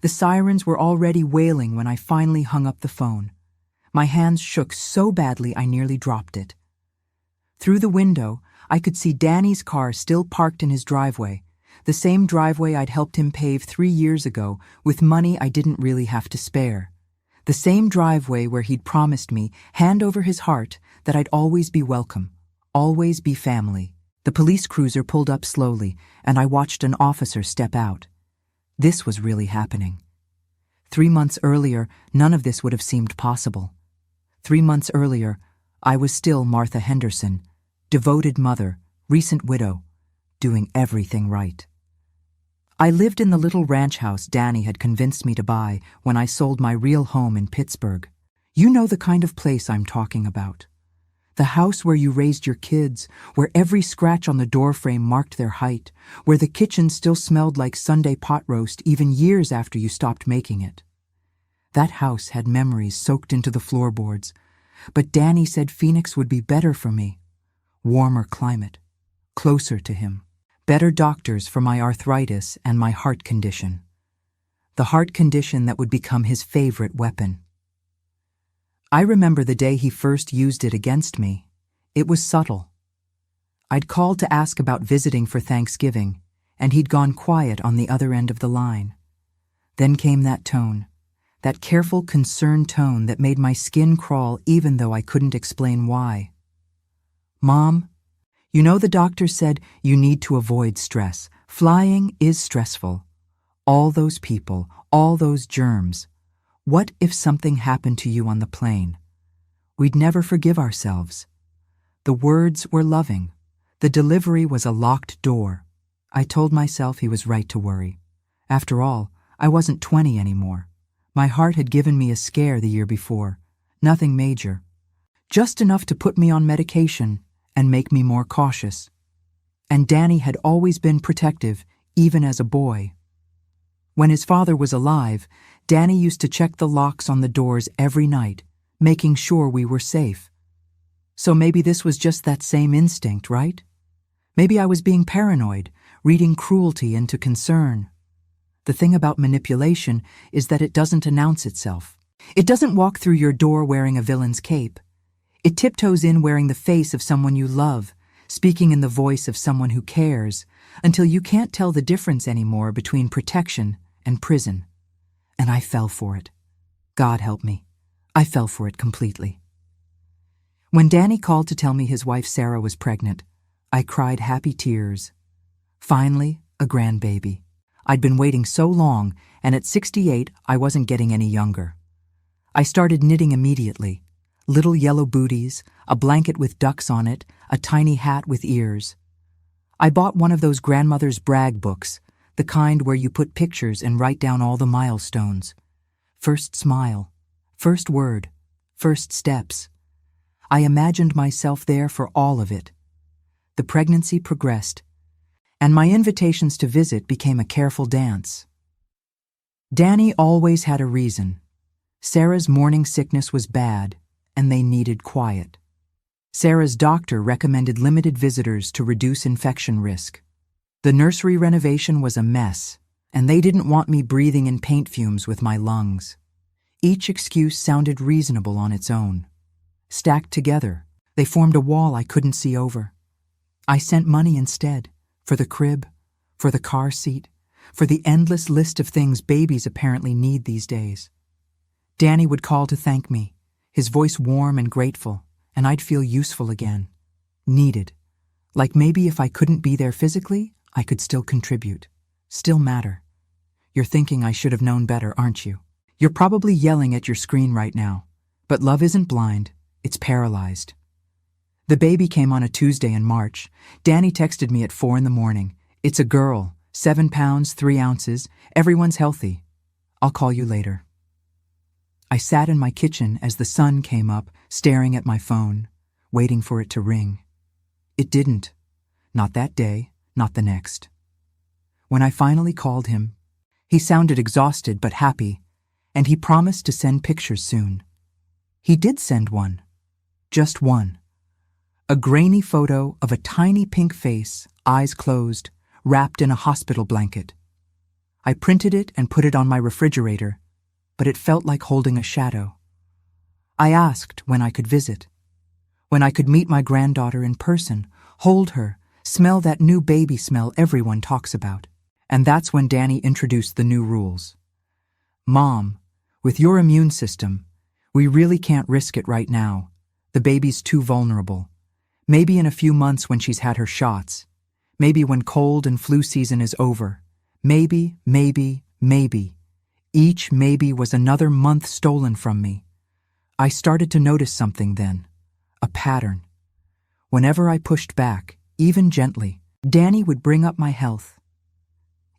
The sirens were already wailing when I finally hung up the phone. My hands shook so badly I nearly dropped it. Through the window, I could see Danny's car still parked in his driveway, the same driveway I'd helped him pave 3 years ago with money I didn't really have to spare. The same driveway where he'd promised me, hand over his heart, that I'd always be welcome, always be family. The police cruiser pulled up slowly, and I watched an officer step out. This was really happening. 3 months earlier, none of this would have seemed possible. 3 months earlier, I was still Martha Henderson, devoted mother, recent widow, doing everything right. I lived in the little ranch house Danny had convinced me to buy when I sold my real home in Pittsburgh. You know the kind of place I'm talking about. The house where you raised your kids, where every scratch on the doorframe marked their height, where the kitchen still smelled like Sunday pot roast even years after you stopped making it. That house had memories soaked into the floorboards, but Danny said Phoenix would be better for me. Warmer climate, closer to him. Better doctors for my arthritis and my heart condition. The heart condition that would become his favorite weapon. I remember the day he first used it against me. It was subtle. I'd called to ask about visiting for Thanksgiving, and he'd gone quiet on the other end of the line. Then came that tone, that careful, concerned tone that made my skin crawl even though I couldn't explain why. "Mom, you know the doctor said you need to avoid stress. Flying is stressful. All those people, all those germs. What if something happened to you on the plane? We'd never forgive ourselves." The words were loving. The delivery was a locked door. I told myself he was right to worry. After all, I wasn't 20 anymore. My heart had given me a scare the year before. Nothing major. Just enough to put me on medication and make me more cautious. And Danny had always been protective, even as a boy. When his father was alive, Danny used to check the locks on the doors every night, making sure we were safe. So maybe this was just that same instinct, right? Maybe I was being paranoid, reading cruelty into concern. The thing about manipulation is that it doesn't announce itself. It doesn't walk through your door wearing a villain's cape. It tiptoes in wearing the face of someone you love, speaking in the voice of someone who cares, until you can't tell the difference anymore between protection and prison. And I fell for it. God help me. I fell for it completely. When Danny called to tell me his wife Sarah was pregnant, I cried happy tears. Finally, a grandbaby. I'd been waiting so long, and at 68, I wasn't getting any younger. I started knitting immediately. Little yellow booties, a blanket with ducks on it, a tiny hat with ears. I bought one of those grandmother's brag books, the kind where you put pictures and write down all the milestones. First smile, first word, first steps. I imagined myself there for all of it. The pregnancy progressed, and my invitations to visit became a careful dance. Danny always had a reason. Sarah's morning sickness was bad, and they needed quiet. Sarah's doctor recommended limited visitors to reduce infection risk. The nursery renovation was a mess, and they didn't want me breathing in paint fumes with my lungs. Each excuse sounded reasonable on its own. Stacked together, they formed a wall I couldn't see over. I sent money instead, for the crib, for the car seat, for the endless list of things babies apparently need these days. Danny would call to thank me, his voice warm and grateful, and I'd feel useful again. Needed. Like maybe if I couldn't be there physically, I could still contribute. Still matter. You're thinking I should have known better, aren't you? You're probably yelling at your screen right now. But love isn't blind, it's paralyzed. The baby came on a Tuesday in March. Danny texted me at 4 a.m. "It's a girl, 7 pounds, 3 ounces. Everyone's healthy. I'll call you later." I sat in my kitchen as the sun came up, staring at my phone, waiting for it to ring. It didn't. Not that day, not the next. When I finally called him, he sounded exhausted but happy, and he promised to send pictures soon. He did send one. Just one. A grainy photo of a tiny pink face, eyes closed, wrapped in a hospital blanket. I printed it and put it on my refrigerator, but it felt like holding a shadow. I asked when I could visit, when I could meet my granddaughter in person, hold her, smell that new baby smell everyone talks about. And that's when Danny introduced the new rules. Mom, with your immune system, we really can't risk it right now. The baby's too vulnerable. Maybe in a few months when she's had her shots. Maybe when cold and flu season is over. Maybe. Each maybe was another month stolen from me. I started to notice something then. A pattern. Whenever I pushed back, even gently, Danny would bring up my health.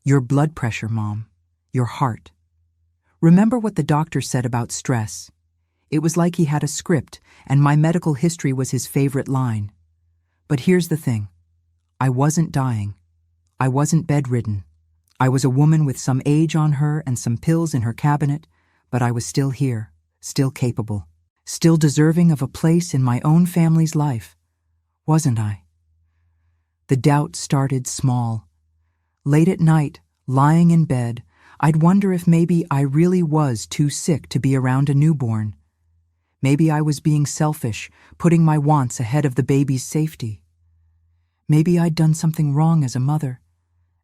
Your blood pressure, Mom. Your heart. Remember what the doctor said about stress? It was like he had a script, and my medical history was his favorite line. But here's the thing. I wasn't dying. I wasn't bedridden. I was a woman with some age on her and some pills in her cabinet, but I was still here, still capable, still deserving of a place in my own family's life, wasn't I? The doubt started small. Late at night, lying in bed, I'd wonder if maybe I really was too sick to be around a newborn. Maybe I was being selfish, putting my wants ahead of the baby's safety. Maybe I'd done something wrong as a mother,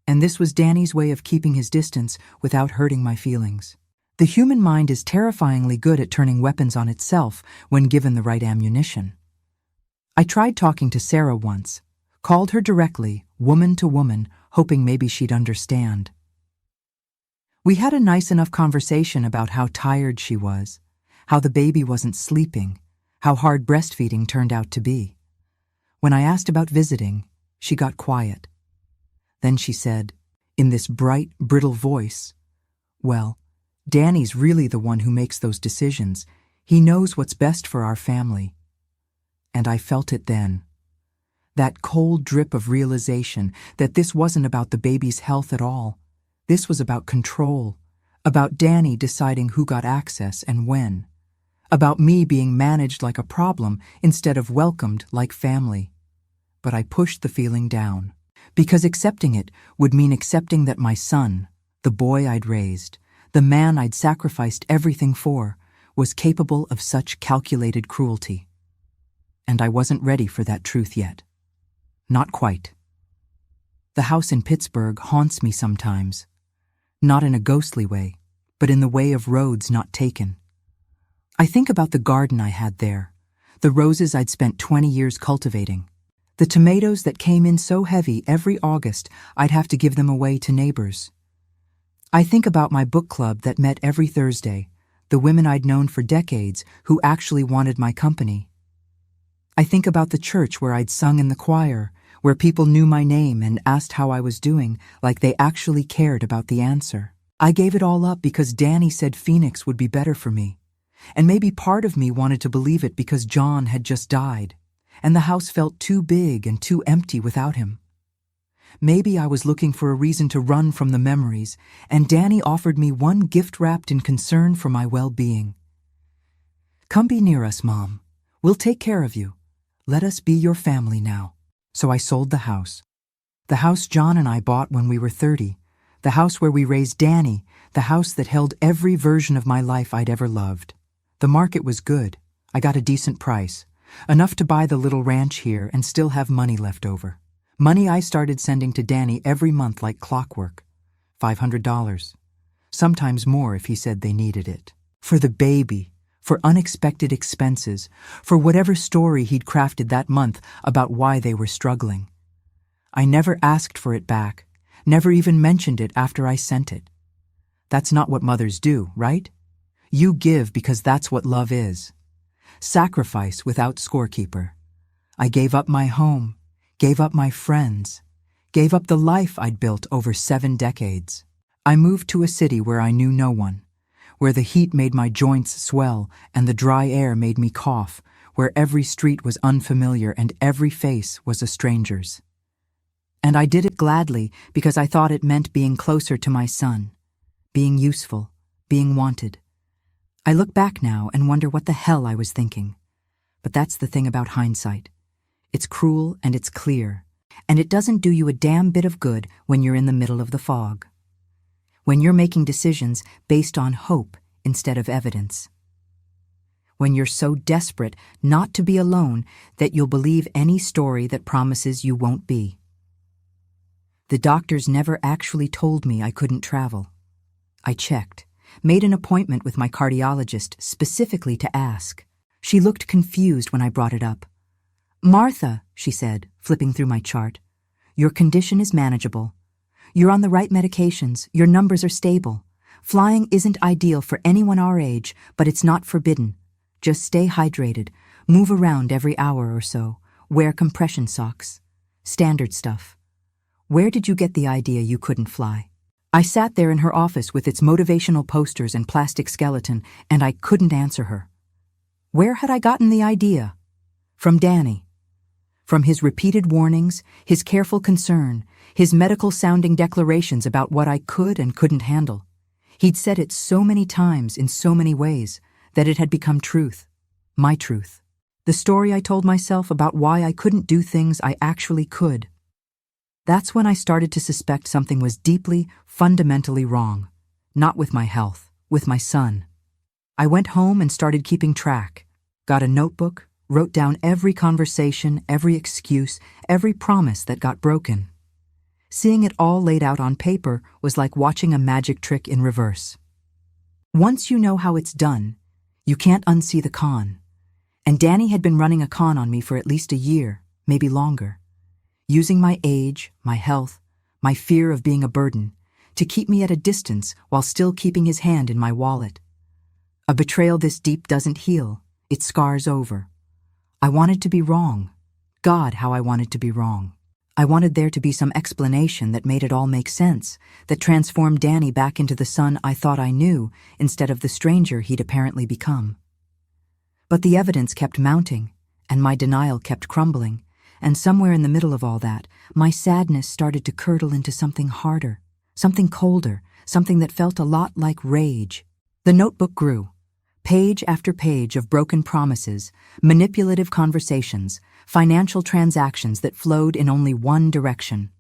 and this was Danny's way of keeping his distance without hurting my feelings. The human mind is terrifyingly good at turning weapons on itself when given the right ammunition. I tried talking to Sarah once, called her directly, woman to woman, hoping maybe she'd understand. We had a nice enough conversation about how tired she was, how the baby wasn't sleeping, how hard breastfeeding turned out to be. When I asked about visiting, she got quiet. Then she said, in this bright, brittle voice, "Well, Danny's really the one who makes those decisions. He knows what's best for our family." And I felt it then. That cold drip of realization that this wasn't about the baby's health at all. This was about control, about Danny deciding who got access and when, about me being managed like a problem instead of welcomed like family. But I pushed the feeling down, because accepting it would mean accepting that my son, the boy I'd raised, the man I'd sacrificed everything for, was capable of such calculated cruelty. And I wasn't ready for that truth yet. Not quite. The house in Pittsburgh haunts me sometimes, not in a ghostly way, but in the way of roads not taken. I think about the garden I had there, the roses I'd spent 20 years cultivating, the tomatoes that came in so heavy every August I'd have to give them away to neighbors. I think about my book club that met every Thursday, the women I'd known for decades who actually wanted my company. I think about the church where I'd sung in the choir, where people knew my name and asked how I was doing like they actually cared about the answer. I gave it all up because Danny said Phoenix would be better for me. And maybe part of me wanted to believe it because John had just died, and the house felt too big and too empty without him. Maybe I was looking for a reason to run from the memories, and Danny offered me one gift wrapped in concern for my well-being. "Come be near us, Mom. We'll take care of you. Let us be your family now." So I sold the house. The house John and I bought when we were 30. The house where we raised Danny. The house that held every version of my life I'd ever loved. The market was good. I got a decent price. Enough to buy the little ranch here and still have money left over. Money I started sending to Danny every month like clockwork. $500. Sometimes more if he said they needed it. For the baby. For unexpected expenses, for whatever story he'd crafted that month about why they were struggling. I never asked for it back, never even mentioned it after I sent it. That's not what mothers do, right? You give because that's what love is. Sacrifice without scorekeeper. I gave up my home, gave up my friends, gave up the life I'd built over 7 decades. I moved to a city where I knew no one, where the heat made my joints swell and the dry air made me cough, where every street was unfamiliar and every face was a stranger's. And I did it gladly because I thought it meant being closer to my son, being useful, being wanted. I look back now and wonder what the hell I was thinking. But that's the thing about hindsight. It's cruel and it's clear, and it doesn't do you a damn bit of good when you're in the middle of the fog. When you're making decisions based on hope instead of evidence. When you're so desperate not to be alone that you'll believe any story that promises you won't be. The doctors never actually told me I couldn't travel. I checked, made an appointment with my cardiologist specifically to ask. She looked confused when I brought it up. "Martha," she said, flipping through my chart, "your condition is manageable. You're on the right medications, your numbers are stable. Flying isn't ideal for anyone our age, but it's not forbidden. Just stay hydrated, move around every hour or so, wear compression socks. Standard stuff. Where did you get the idea you couldn't fly?" I sat there in her office with its motivational posters and plastic skeleton, and I couldn't answer her. Where had I gotten the idea? From Danny. From his repeated warnings, his careful concern, his medical-sounding declarations about what I could and couldn't handle. He'd said it so many times in so many ways that it had become truth. My truth. The story I told myself about why I couldn't do things I actually could. That's when I started to suspect something was deeply, fundamentally wrong. Not with my health, with my son. I went home and started keeping track. Got a notebook, wrote down every conversation, every excuse, every promise that got broken. Seeing it all laid out on paper was like watching a magic trick in reverse. Once you know how it's done, you can't unsee the con. And Danny had been running a con on me for at least a year, maybe longer. Using my age, my health, my fear of being a burden, to keep me at a distance while still keeping his hand in my wallet. A betrayal this deep doesn't heal, it scars over. I wanted to be wrong. God, how I wanted to be wrong. I wanted there to be some explanation that made it all make sense, that transformed Danny back into the son I thought I knew instead of the stranger he'd apparently become. But the evidence kept mounting, and my denial kept crumbling, and somewhere in the middle of all that, my sadness started to curdle into something harder, something colder, something that felt a lot like rage. The notebook grew. Page after page of broken promises, manipulative conversations, financial transactions that flowed in only one direction.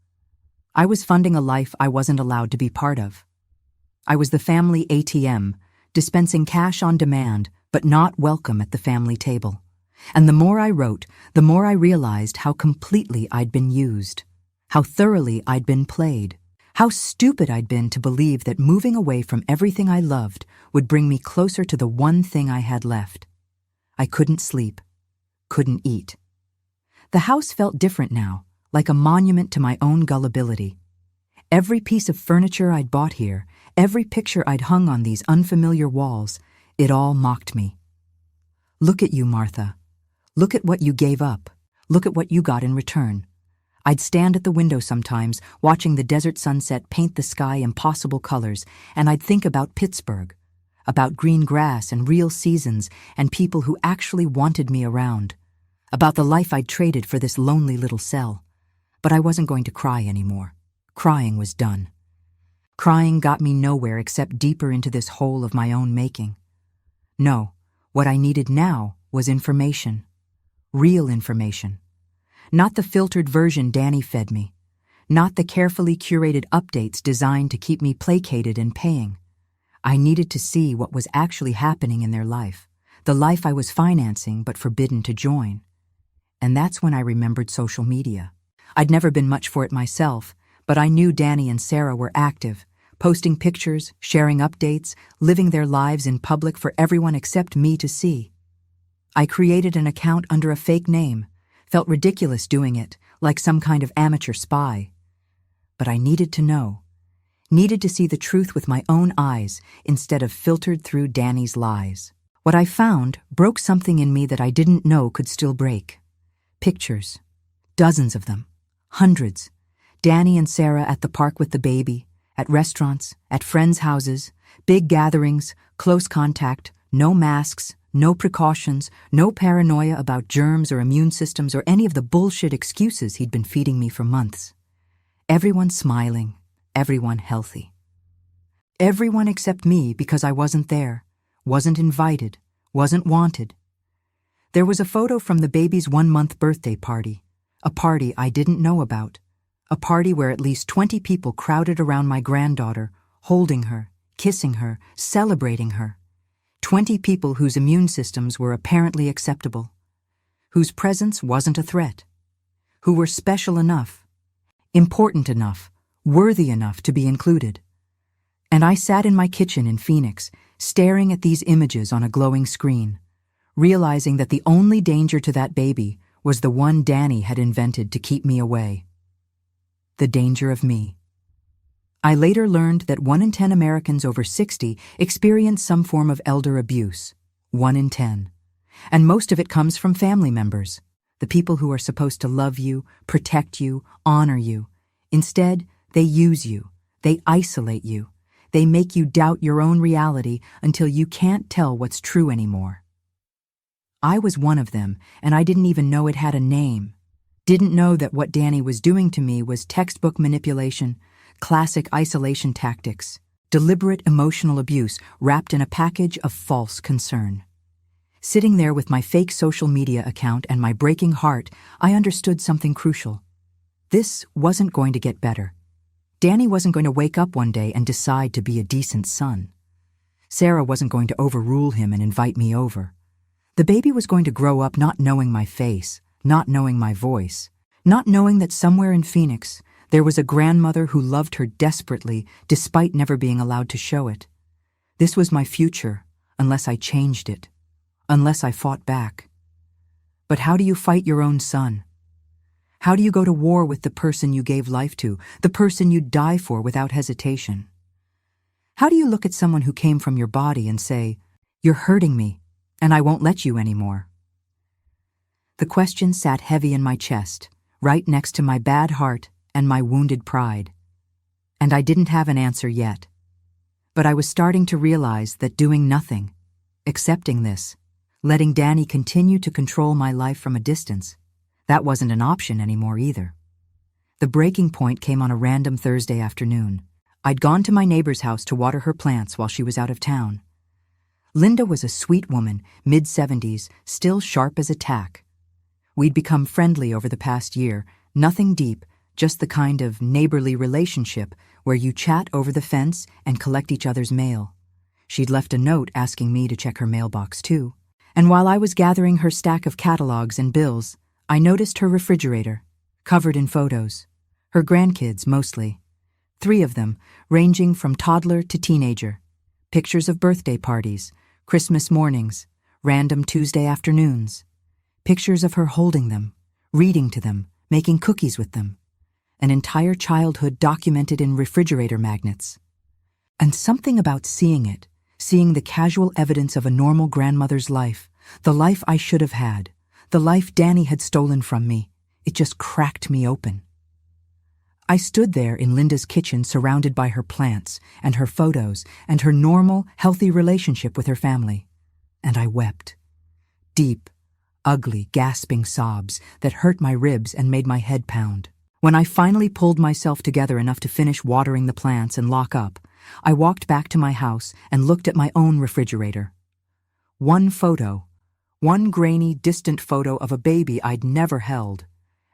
I was funding a life I wasn't allowed to be part of. I was the family ATM, dispensing cash on demand, but not welcome at the family table. And the more I wrote, the more I realized how completely I'd been used, how thoroughly I'd been played. How stupid I'd been to believe that moving away from everything I loved would bring me closer to the one thing I had left. I couldn't sleep, couldn't eat. The house felt different now, like a monument to my own gullibility. Every piece of furniture I'd bought here, every picture I'd hung on these unfamiliar walls, it all mocked me. Look at you, Martha. Look at what you gave up. Look at what you got in return. I'd stand at the window sometimes, watching the desert sunset paint the sky impossible colors, and I'd think about Pittsburgh, about green grass and real seasons and people who actually wanted me around, about the life I'd traded for this lonely little cell. But I wasn't going to cry anymore. Crying was done. Crying got me nowhere except deeper into this hole of my own making. No, what I needed now was information. Real information. Not the filtered version Danny fed me. Not the carefully curated updates designed to keep me placated and paying. I needed to see what was actually happening in their life, the life I was financing but forbidden to join. And that's when I remembered social media. I'd never been much for it myself, but I knew Danny and Sarah were active, posting pictures, sharing updates, living their lives in public for everyone except me to see. I created an account under a fake name. Felt ridiculous doing it, like some kind of amateur spy. But I needed to know. Needed to see the truth with my own eyes instead of filtered through Danny's lies. What I found broke something in me that I didn't know could still break. Pictures. Dozens of them. Hundreds. Danny and Sarah at the park with the baby, at restaurants, at friends' houses, big gatherings, close contact, no masks, no precautions, no paranoia about germs or immune systems or any of the bullshit excuses he'd been feeding me for months. Everyone smiling, everyone healthy. Everyone except me because I wasn't there, wasn't invited, wasn't wanted. There was a photo from the baby's 1-month birthday party, a party I didn't know about, a party where at least 20 people crowded around my granddaughter, holding her, kissing her, celebrating her. 20 people whose immune systems were apparently acceptable, whose presence wasn't a threat, who were special enough, important enough, worthy enough to be included. And I sat in my kitchen in Phoenix, staring at these images on a glowing screen, realizing that the only danger to that baby was the one Danny had invented to keep me away. The danger of me. I later learned that 1 in 10 Americans over 60 experience some form of elder abuse. 1 in 10. And most of it comes from family members, the people who are supposed to love you, protect you, honor you. Instead, they use you, they isolate you, they make you doubt your own reality until you can't tell what's true anymore. I was one of them, and I didn't even know it had a name. Didn't know that what Danny was doing to me was textbook manipulation, classic isolation tactics, deliberate emotional abuse wrapped in a package of false concern. Sitting there with my fake social media account and my breaking heart, I understood something crucial. This wasn't going to get better. Danny wasn't going to wake up one day and decide to be a decent son. Sarah wasn't going to overrule him and invite me over. The baby was going to grow up not knowing my face, not knowing my voice, not knowing that somewhere in Phoenix there was a grandmother who loved her desperately despite never being allowed to show it. This was my future, unless I changed it, unless I fought back. But how do you fight your own son? How do you go to war with the person you gave life to, the person you'd die for without hesitation? How do you look at someone who came from your body and say, "You're hurting me, and I won't let you anymore"? The question sat heavy in my chest, right next to my bad heart and my wounded pride. And I didn't have an answer yet. But I was starting to realize that doing nothing, accepting this, letting Danny continue to control my life from a distance, that wasn't an option anymore either. The breaking point came on a random Thursday afternoon. I'd gone to my neighbor's house to water her plants while she was out of town. Linda was a sweet woman, mid-70s, still sharp as a tack. We'd become friendly over the past year, nothing deep, just the kind of neighborly relationship where you chat over the fence and collect each other's mail. She'd left a note asking me to check her mailbox too. And while I was gathering her stack of catalogs and bills, I noticed her refrigerator, covered in photos. Her grandkids, mostly. 3 of them, ranging from toddler to teenager. Pictures of birthday parties, Christmas mornings, random Tuesday afternoons. Pictures of her holding them, reading to them, making cookies with them. An entire childhood documented in refrigerator magnets. And something about seeing it, seeing the casual evidence of a normal grandmother's life, the life I should have had, the life Danny had stolen from me, it just cracked me open. I stood there in Linda's kitchen surrounded by her plants and her photos and her normal, healthy relationship with her family. And I wept. Deep, ugly, gasping sobs that hurt my ribs and made my head pound. When I finally pulled myself together enough to finish watering the plants and lock up, I walked back to my house and looked at my own refrigerator. One photo, one grainy, distant photo of a baby I'd never held,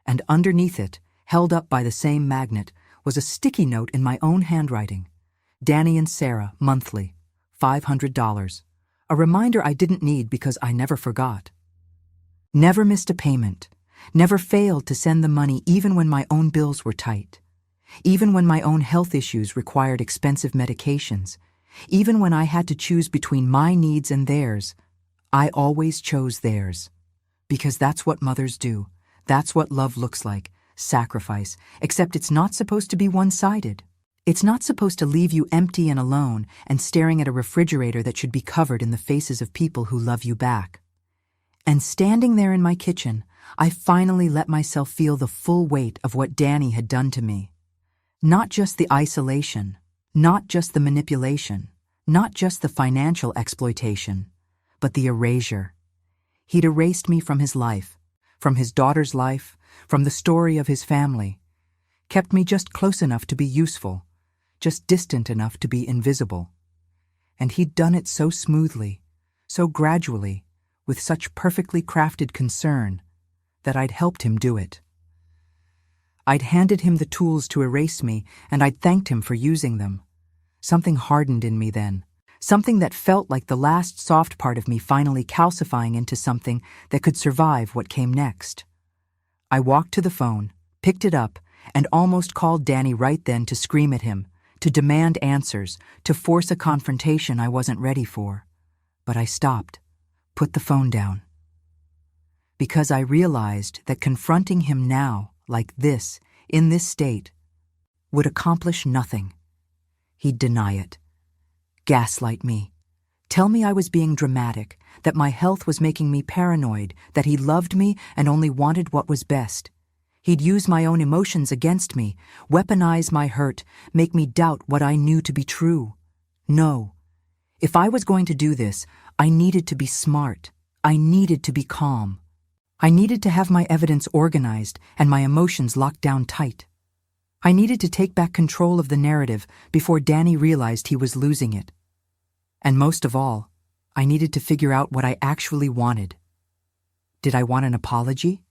and underneath it, held up by the same magnet, was a sticky note in my own handwriting. Danny and Sarah, monthly, $500. A reminder I didn't need because I never forgot. Never missed a payment. Never failed to send the money even when my own bills were tight. Even when my own health issues required expensive medications. Even when I had to choose between my needs and theirs, I always chose theirs. Because that's what mothers do. That's what love looks like. Sacrifice. Except it's not supposed to be one-sided. It's not supposed to leave you empty and alone and staring at a refrigerator that should be covered in the faces of people who love you back. And standing there in my kitchen, I finally let myself feel the full weight of what Danny had done to me. Not just the isolation, not just the manipulation, not just the financial exploitation, but the erasure. He'd erased me from his life, from his daughter's life, from the story of his family, kept me just close enough to be useful, just distant enough to be invisible. And he'd done it so smoothly, so gradually, with such perfectly crafted concern, that I'd helped him do it. I'd handed him the tools to erase me, and I'd thanked him for using them. Something hardened in me then. Something that felt like the last soft part of me finally calcifying into something that could survive what came next. I walked to the phone, picked it up, and almost called Danny right then to scream at him, to demand answers, to force a confrontation I wasn't ready for. But I stopped, put the phone down. Because I realized that confronting him now, like this, in this state, would accomplish nothing. He'd deny it. Gaslight me. Tell me I was being dramatic, that my health was making me paranoid, that he loved me and only wanted what was best. He'd use my own emotions against me, weaponize my hurt, make me doubt what I knew to be true. No. If I was going to do this, I needed to be smart. I needed to be calm. I needed to have my evidence organized and my emotions locked down tight. I needed to take back control of the narrative before Danny realized he was losing it. And most of all, I needed to figure out what I actually wanted. Did I want an apology?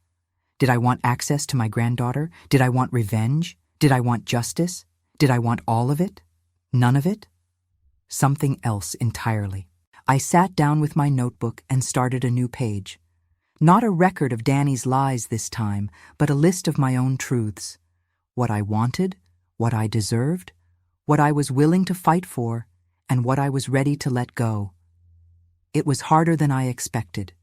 Did I want access to my granddaughter? Did I want revenge? Did I want justice? Did I want all of it? None of it? Something else entirely. I sat down with my notebook and started a new page. Not a record of Danny's lies this time, but a list of my own truths. What I wanted, what I deserved, what I was willing to fight for, and what I was ready to let go. It was harder than I expected.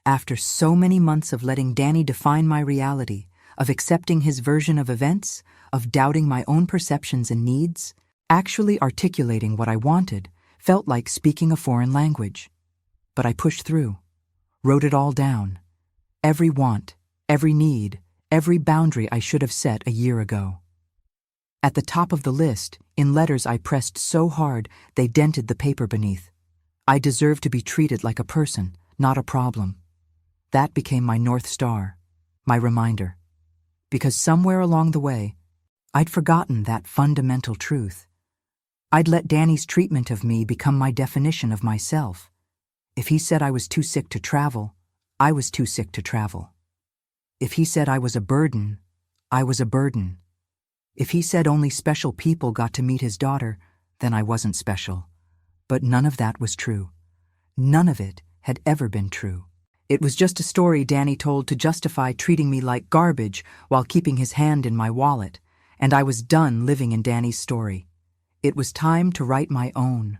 After so many months of letting Danny define my reality, of accepting his version of events, of doubting my own perceptions and needs, actually articulating what I wanted felt like speaking a foreign language. But I pushed through, wrote it all down. Every want, every need, every boundary I should have set a year ago. At the top of the list, in letters I pressed so hard they dented the paper beneath. I deserved to be treated like a person, not a problem. That became my North Star, my reminder. Because somewhere along the way, I'd forgotten that fundamental truth. I'd let Danny's treatment of me become my definition of myself. If he said I was too sick to travel, I was too sick to travel. If he said I was a burden, I was a burden. If he said only special people got to meet his daughter, then I wasn't special. But none of that was true. None of it had ever been true. It was just a story Danny told to justify treating me like garbage while keeping his hand in my wallet, and I was done living in Danny's story. It was time to write my own.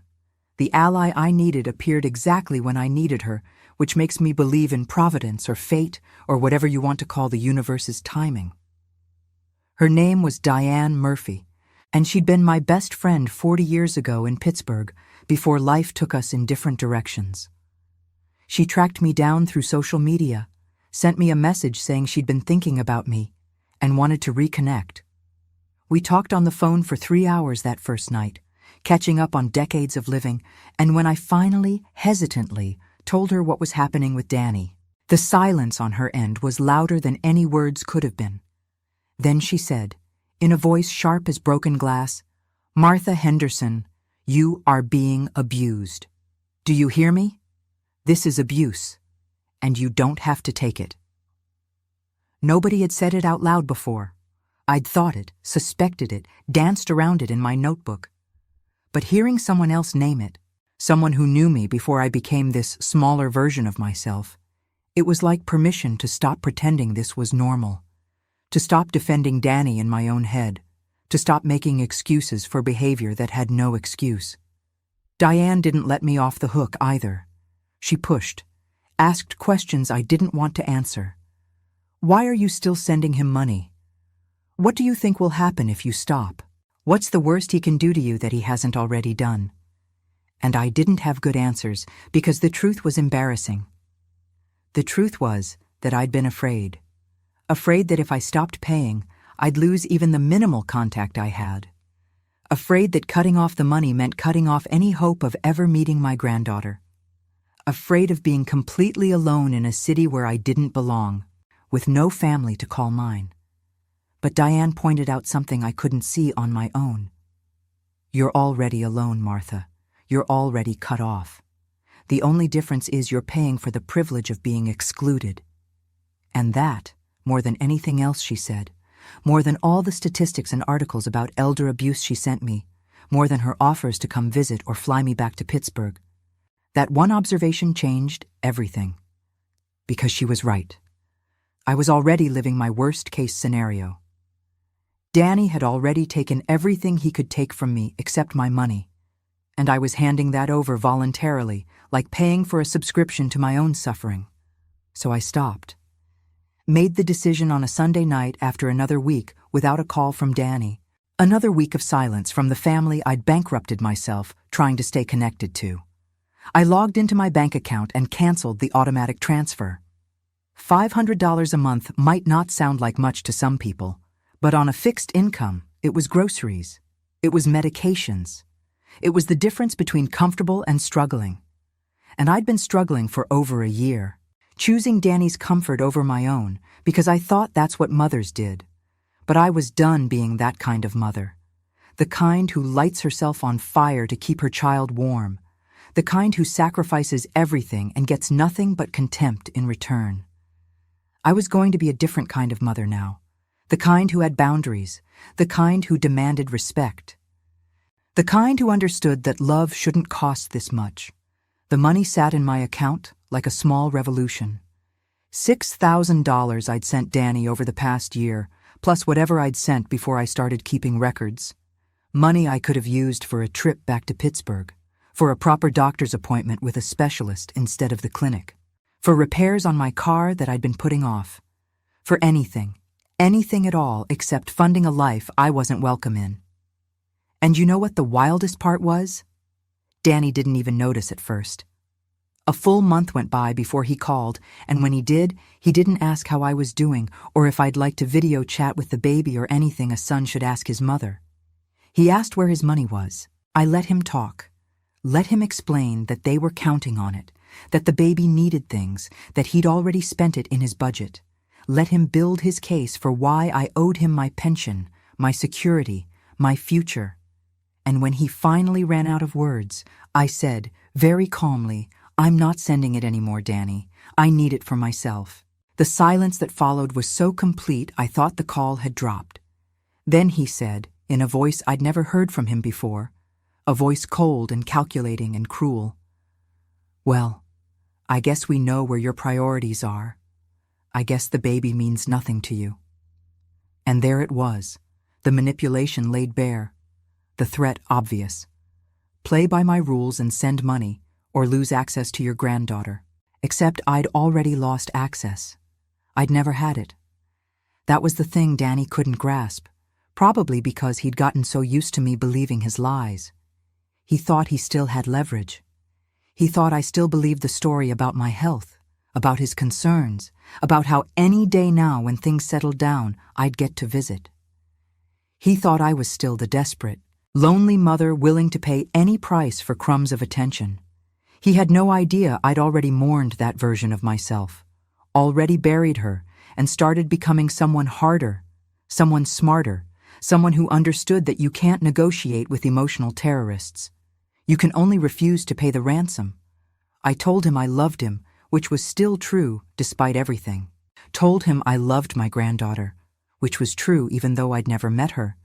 The ally I needed appeared exactly when I needed her, which makes me believe in providence or fate or whatever you want to call the universe's timing. Her name was Diane Murphy, and she'd been my best friend 40 years ago in Pittsburgh before life took us in different directions. She tracked me down through social media, sent me a message saying she'd been thinking about me and wanted to reconnect. We talked on the phone for 3 hours that first night, catching up on decades of living, and when I finally, hesitantly, told her what was happening with Danny, the silence on her end was louder than any words could have been. Then she said, in a voice sharp as broken glass, "Martha Henderson, you are being abused. Do you hear me? This is abuse, and you don't have to take it." Nobody had said it out loud before. I'd thought it, suspected it, danced around it in my notebook. But hearing someone else name it, someone who knew me before I became this smaller version of myself, it was like permission to stop pretending this was normal, to stop defending Danny in my own head, to stop making excuses for behavior that had no excuse. Diane didn't let me off the hook either. She pushed, asked questions I didn't want to answer. Why are you still sending him money? What do you think will happen if you stop? What's the worst he can do to you that he hasn't already done? And I didn't have good answers because the truth was embarrassing. The truth was that I'd been afraid. Afraid that if I stopped paying, I'd lose even the minimal contact I had. Afraid that cutting off the money meant cutting off any hope of ever meeting my granddaughter. Afraid of being completely alone in a city where I didn't belong, with no family to call mine. But Diane pointed out something I couldn't see on my own. You're already alone, Martha. You're already cut off. The only difference is you're paying for the privilege of being excluded. And that, more than anything else she said, more than all the statistics and articles about elder abuse she sent me, more than her offers to come visit or fly me back to Pittsburgh. That one observation changed everything. Because she was right. I was already living my worst-case scenario. Danny had already taken everything he could take from me except my money, and I was handing that over voluntarily, like paying for a subscription to my own suffering. So I stopped. Made the decision on a Sunday night after another week without a call from Danny. Another week of silence from the family I'd bankrupted myself trying to stay connected to. I logged into my bank account and canceled the automatic transfer. $500 a month might not sound like much to some people, but on a fixed income, it was groceries. It was medications. It was the difference between comfortable and struggling. And I'd been struggling for over a year, choosing Danny's comfort over my own because I thought that's what mothers did. But I was done being that kind of mother. The kind who lights herself on fire to keep her child warm. The kind who sacrifices everything and gets nothing but contempt in return. I was going to be a different kind of mother now. The kind who had boundaries. The kind who demanded respect. The kind who understood that love shouldn't cost this much. The money sat in my account like a small revolution. $6,000 I'd sent Danny over the past year, plus whatever I'd sent before I started keeping records. Money I could have used for a trip back to Pittsburgh, for a proper doctor's appointment with a specialist instead of the clinic, for repairs on my car that I'd been putting off, for anything at all except funding a life I wasn't welcome in. And you know what the wildest part was? Danny didn't even notice at first. A full month went by before he called, and when he didn't ask how I was doing or if I'd like to video chat with the baby or anything a son should ask his mother. He asked where his money was. I let him talk. Let him explain that they were counting on it, that the baby needed things, that he'd already spent it in his budget. Let him build his case for why I owed him my pension, my security, my future. And when he finally ran out of words, I said, very calmly, "I'm not sending it anymore, Danny. I need it for myself." The silence that followed was so complete I thought the call had dropped. Then he said, in a voice I'd never heard from him before, a voice cold and calculating and cruel, "Well, I guess we know where your priorities are. I guess the baby means nothing to you." And there it was, the manipulation laid bare, the threat obvious. Play by my rules and send money, or lose access to your granddaughter. Except I'd already lost access. I'd never had it. That was the thing Danny couldn't grasp, probably because he'd gotten so used to me believing his lies. He thought he still had leverage. He thought I still believed the story about my health, about his concerns, about how any day now when things settled down, I'd get to visit. He thought I was still the desperate, lonely mother willing to pay any price for crumbs of attention. He had no idea I'd already mourned that version of myself, already buried her, and started becoming someone harder, someone smarter, someone who understood that you can't negotiate with emotional terrorists. You can only refuse to pay the ransom. I told him I loved him, which was still true despite everything. Told him I loved my granddaughter, which was true even though I'd never met her,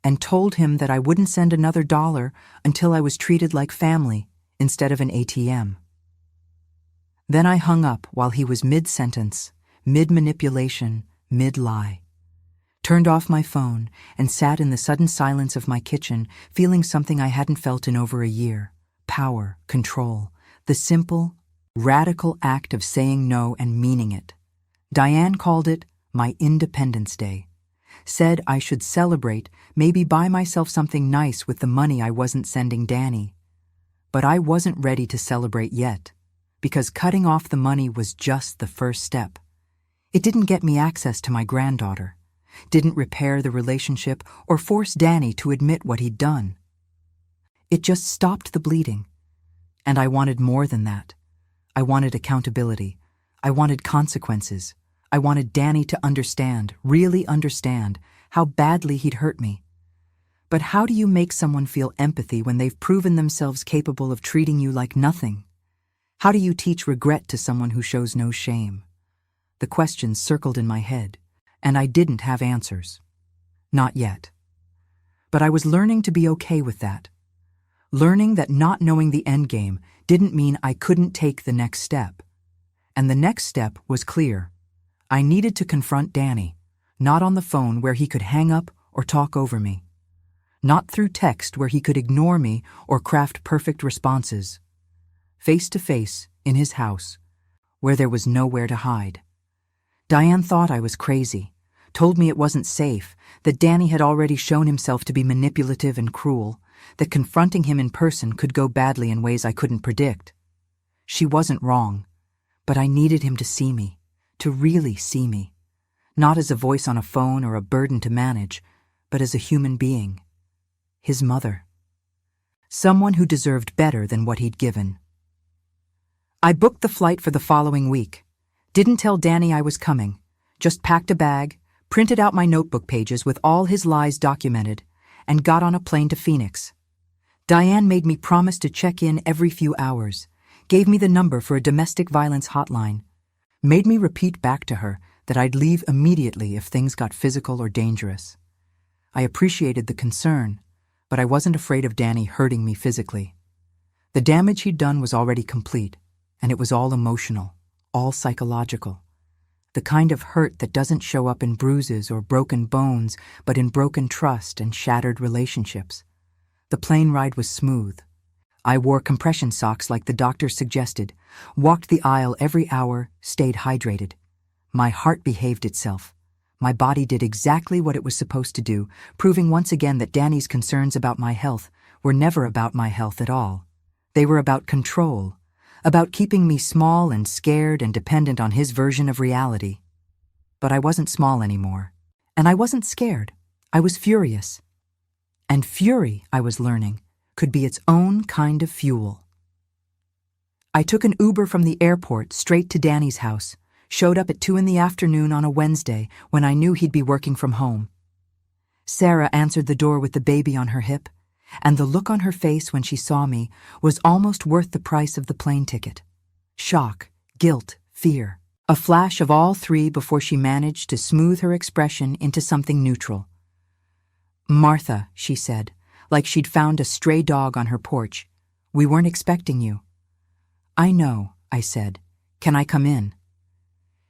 and told him that I wouldn't send another dollar until I was treated like family instead of an ATM. Then I hung up while he was mid-sentence, mid-manipulation, mid-lie. Turned off my phone and sat in the sudden silence of my kitchen, feeling something I hadn't felt in over a year. Power, control, the simple, radical act of saying no and meaning it. Diane called it my Independence Day. Said I should celebrate, maybe buy myself something nice with the money I wasn't sending Danny. But I wasn't ready to celebrate yet, because cutting off the money was just the first step. It didn't get me access to my granddaughter, didn't repair the relationship or force Danny to admit what he'd done. It just stopped the bleeding. And I wanted more than that. I wanted accountability. I wanted consequences. I wanted Danny to understand, really understand, how badly he'd hurt me. But how do you make someone feel empathy when they've proven themselves capable of treating you like nothing? How do you teach regret to someone who shows no shame? The questions circled in my head, and I didn't have answers. Not yet. But I was learning to be okay with that. Learning that not knowing the endgame didn't mean I couldn't take the next step. And the next step was clear. I needed to confront Danny, not on the phone where he could hang up or talk over me. Not through text where he could ignore me or craft perfect responses. Face to face, in his house, where there was nowhere to hide. Diane thought I was crazy, told me it wasn't safe, that Danny had already shown himself to be manipulative and cruel, that confronting him in person could go badly in ways I couldn't predict. She wasn't wrong, but I needed him to see me, to really see me. Not as a voice on a phone or a burden to manage, but as a human being. His mother. Someone who deserved better than what he'd given. I booked the flight for the following week. Didn't tell Danny I was coming. Just packed a bag, printed out my notebook pages with all his lies documented, and got on a plane to Phoenix. Diane made me promise to check in every few hours, gave me the number for a domestic violence hotline, made me repeat back to her that I'd leave immediately if things got physical or dangerous. I appreciated the concern, but I wasn't afraid of Danny hurting me physically. The damage he'd done was already complete, and it was all emotional, all psychological. The kind of hurt that doesn't show up in bruises or broken bones, but in broken trust and shattered relationships. The plane ride was smooth. I wore compression socks like the doctor suggested, walked the aisle every hour, stayed hydrated. My heart behaved itself. My body did exactly what it was supposed to do, proving once again that Danny's concerns about my health were never about my health at all. They were about control, about keeping me small and scared and dependent on his version of reality. But I wasn't small anymore. And I wasn't scared. I was furious. And fury, I was learning, could be its own kind of fuel. I took an Uber from the airport straight to Danny's house, showed up at 2 p.m. on a Wednesday when I knew he'd be working from home. Sarah answered the door with the baby on her hip, and the look on her face when she saw me was almost worth the price of the plane ticket. Shock, guilt, fear. A flash of all three before she managed to smooth her expression into something neutral. "Martha," she said, like she'd found a stray dog on her porch. "We weren't expecting you." "I know," I said. "Can I come in?"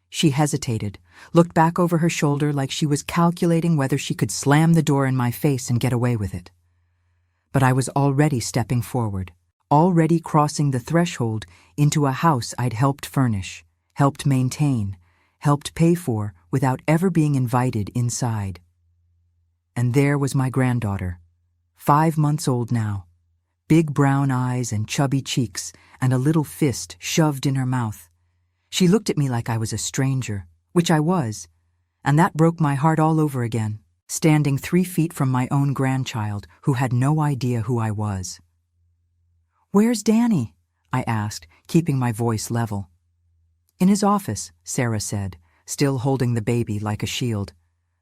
She hesitated, looked back over her shoulder like she was calculating whether she could slam the door in my face and get away with it. But I was already stepping forward, already crossing the threshold into a house I'd helped furnish, helped maintain, helped pay for without ever being invited inside. And there was my granddaughter, 5 months old now, big brown eyes and chubby cheeks and a little fist shoved in her mouth. She looked at me like I was a stranger, which I was, and that broke my heart all over again, standing 3 feet from my own grandchild who had no idea who I was. "Where's Danny?" I asked, keeping my voice level. "In his office," Sarah said, still holding the baby like a shield.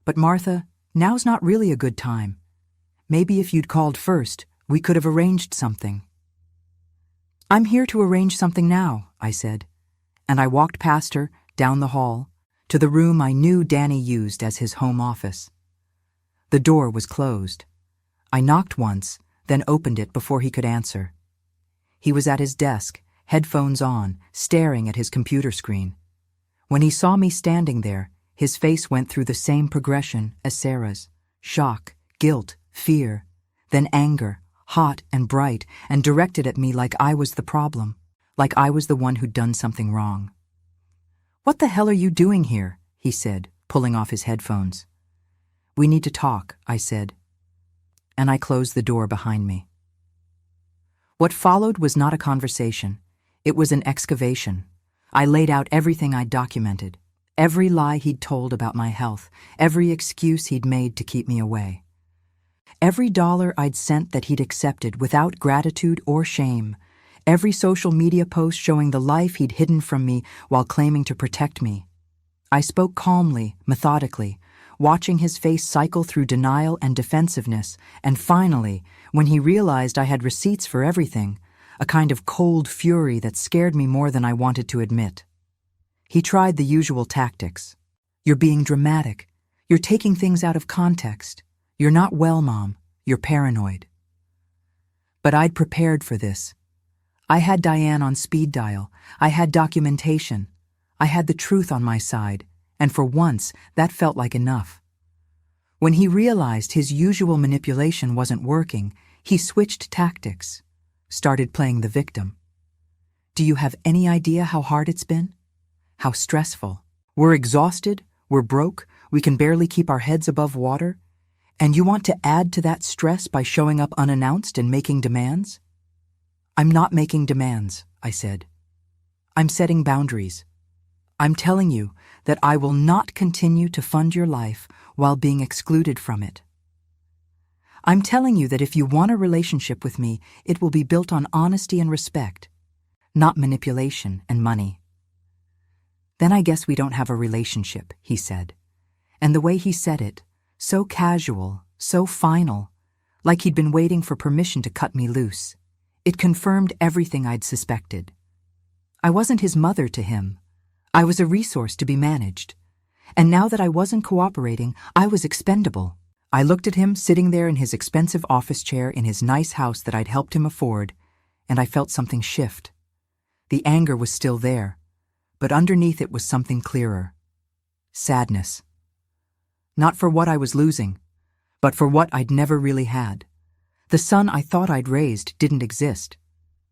"But Martha, now's not really a good time. Maybe if you'd called first, we could have arranged something." "I'm here to arrange something now," I said. And I walked past her, down the hall, to the room I knew Danny used as his home office. The door was closed. I knocked once, then opened it before he could answer. He was at his desk, headphones on, staring at his computer screen. When he saw me standing there, his face went through the same progression as Sarah's. Shock, guilt, fear, then anger, hot and bright, and directed at me like I was the problem. Like I was the one who'd done something wrong. "What the hell are you doing here?" he said, pulling off his headphones. "We need to talk," I said. And I closed the door behind me. What followed was not a conversation. It was an excavation. I laid out everything I'd documented, every lie he'd told about my health, every excuse he'd made to keep me away. Every dollar I'd sent that he'd accepted without gratitude or shame. Every social media post showing the life he'd hidden from me while claiming to protect me. I spoke calmly, methodically, watching his face cycle through denial and defensiveness, and finally, when he realized I had receipts for everything, a kind of cold fury that scared me more than I wanted to admit. He tried the usual tactics. "You're being dramatic. You're taking things out of context. You're not well, Mom. You're paranoid. But I'd prepared for this. I had Diane on speed dial. I had documentation. I had the truth on my side, and for once, that felt like enough. When he realized his usual manipulation wasn't working, he switched tactics, started playing the victim. Do you have any idea how hard it's been? How stressful? We're exhausted, we're broke, we can barely keep our heads above water, and you want to add to that stress by showing up unannounced and making demands? I'm not making demands, I said. I'm setting boundaries. I'm telling you that I will not continue to fund your life while being excluded from it. I'm telling you that if you want a relationship with me, it will be built on honesty and respect, not manipulation and money. Then I guess we don't have a relationship, he said. And the way he said it, so casual, so final, like he'd been waiting for permission to cut me loose. It confirmed everything I'd suspected. I wasn't his mother to him. I was a resource to be managed. And now that I wasn't cooperating, I was expendable. I looked at him sitting there in his expensive office chair in his nice house that I'd helped him afford, and I felt something shift. The anger was still there, but underneath it was something clearer. Sadness. Not for what I was losing, but for what I'd never really had. The son I thought I'd raised didn't exist.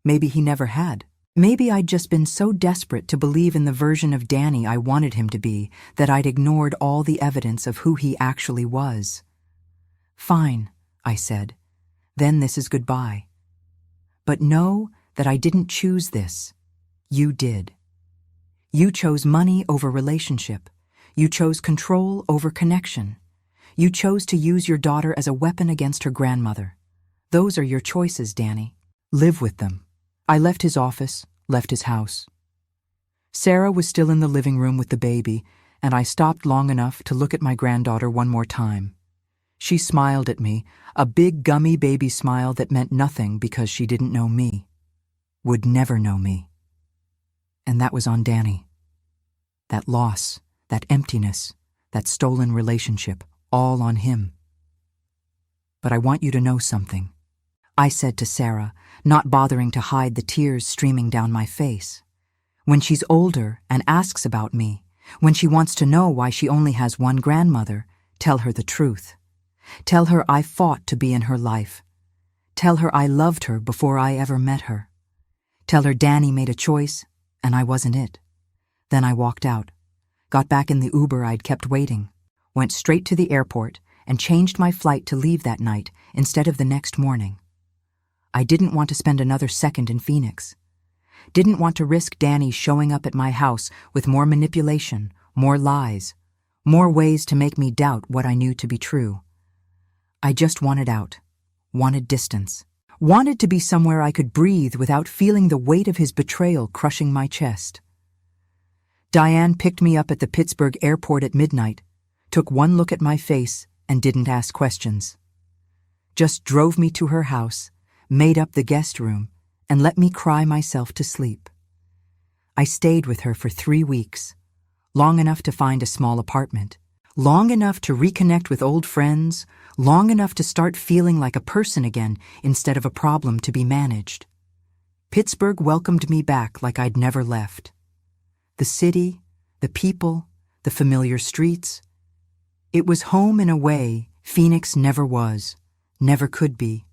Maybe he never had. Maybe I'd just been so desperate to believe in the version of Danny I wanted him to be that I'd ignored all the evidence of who he actually was. Fine, I said. Then this is goodbye. But know that I didn't choose this. You did. You chose money over relationship. You chose control over connection. You chose to use your daughter as a weapon against her grandmother. Those are your choices, Danny. Live with them. I left his office, left his house. Sarah was still in the living room with the baby, and I stopped long enough to look at my granddaughter one more time. She smiled at me, a big gummy baby smile that meant nothing because she didn't know me. Would never know me. And that was on Danny. That loss, that emptiness, that stolen relationship, all on him. But I want you to know something, I said to Sarah, not bothering to hide the tears streaming down my face. When she's older and asks about me, when she wants to know why she only has one grandmother, tell her the truth. Tell her I fought to be in her life. Tell her I loved her before I ever met her. Tell her Danny made a choice, and I wasn't it. Then I walked out, got back in the Uber I'd kept waiting, went straight to the airport, and changed my flight to leave that night instead of the next morning. I didn't want to spend another second in Phoenix. Didn't want to risk Danny showing up at my house with more manipulation, more lies, more ways to make me doubt what I knew to be true. I just wanted out, wanted distance, wanted to be somewhere I could breathe without feeling the weight of his betrayal crushing my chest. Diane picked me up at the Pittsburgh airport at midnight, took one look at my face, and didn't ask questions. Just drove me to her house, made up the guest room, and let me cry myself to sleep. I stayed with her for 3 weeks, long enough to find a small apartment, long enough to reconnect with old friends, long enough to start feeling like a person again instead of a problem to be managed. Pittsburgh welcomed me back like I'd never left. The city, the people, the familiar streets. It was home in a way Phoenix never was, never could be.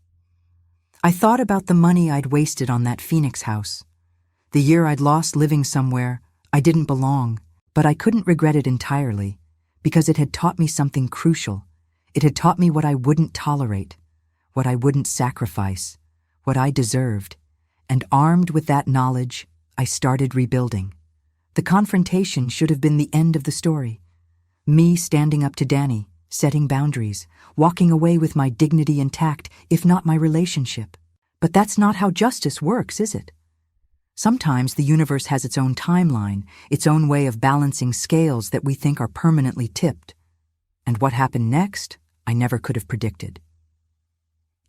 I thought about the money I'd wasted on that Phoenix house. The year I'd lost living somewhere I didn't belong, but I couldn't regret it entirely, because it had taught me something crucial. It had taught me what I wouldn't tolerate, what I wouldn't sacrifice, what I deserved, and armed with that knowledge, I started rebuilding. The confrontation should have been the end of the story. Me standing up to Danny, setting boundaries, walking away with my dignity intact, if not my relationship. But that's not how justice works, is it? Sometimes the universe has its own timeline, its own way of balancing scales that we think are permanently tipped. And what happened next, I never could have predicted.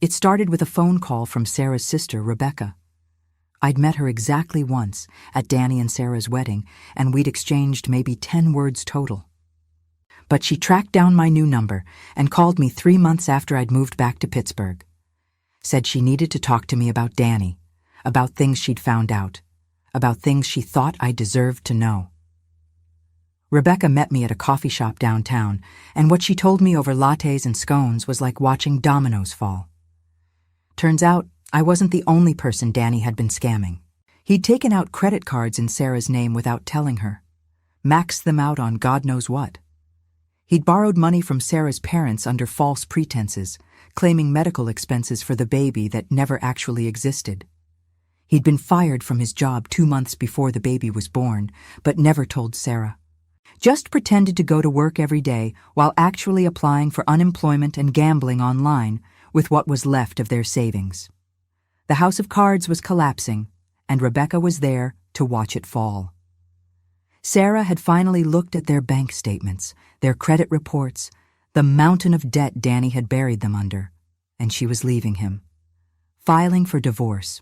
It started with a phone call from Sarah's sister, Rebecca. I'd met her exactly once, at Danny and Sarah's wedding, and we'd exchanged maybe 10 words total. But she tracked down my new number and called me 3 months after I'd moved back to Pittsburgh. Said she needed to talk to me about Danny, about things she'd found out, about things she thought I deserved to know. Rebecca met me at a coffee shop downtown, and what she told me over lattes and scones was like watching dominoes fall. Turns out, I wasn't the only person Danny had been scamming. He'd taken out credit cards in Sarah's name without telling her, maxed them out on God knows what. He'd borrowed money from Sarah's parents under false pretenses, claiming medical expenses for the baby that never actually existed. He'd been fired from his job 2 months before the baby was born, but never told Sarah. Just pretended to go to work every day while actually applying for unemployment and gambling online with what was left of their savings. The house of cards was collapsing, and Rebecca was there to watch it fall. Sarah had finally looked at their bank statements, their credit reports, the mountain of debt Danny had buried them under, and she was leaving him. Filing for divorce.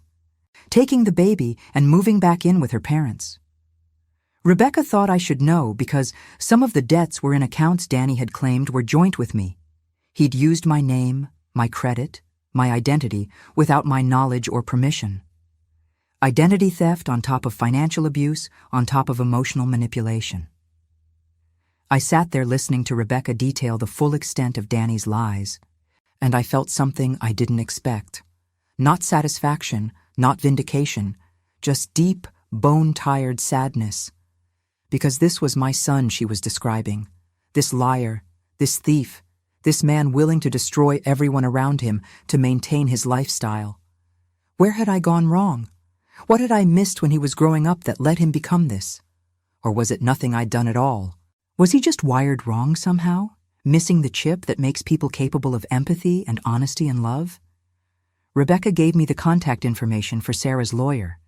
Taking the baby and moving back in with her parents. Rebecca thought I should know because some of the debts were in accounts Danny had claimed were joint with me. He'd used my name, my credit, my identity without my knowledge or permission. Identity theft on top of financial abuse, on top of emotional manipulation. I sat there listening to Rebecca detail the full extent of Danny's lies, and I felt something I didn't expect. Not satisfaction, not vindication, just deep, bone-tired sadness. Because this was my son she was describing, this liar, this thief, this man willing to destroy everyone around him to maintain his lifestyle. Where had I gone wrong? What had I missed when he was growing up that let him become this? Or was it nothing I'd done at all? Was he just wired wrong somehow, missing the chip that makes people capable of empathy and honesty and love? Rebecca gave me the contact information for Sarah's lawyer,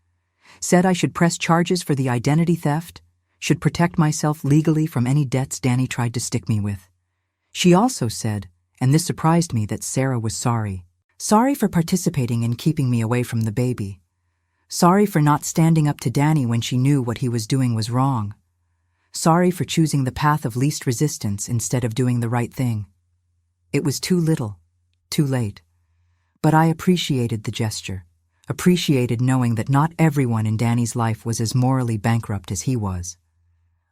said I should press charges for the identity theft, should protect myself legally from any debts Danny tried to stick me with. She also said, and this surprised me, that Sarah was sorry. Sorry for participating in keeping me away from the baby. Sorry for not standing up to Danny when she knew what he was doing was wrong. Sorry for choosing the path of least resistance instead of doing the right thing. It was too little, too late. But I appreciated the gesture, appreciated knowing that not everyone in Danny's life was as morally bankrupt as he was.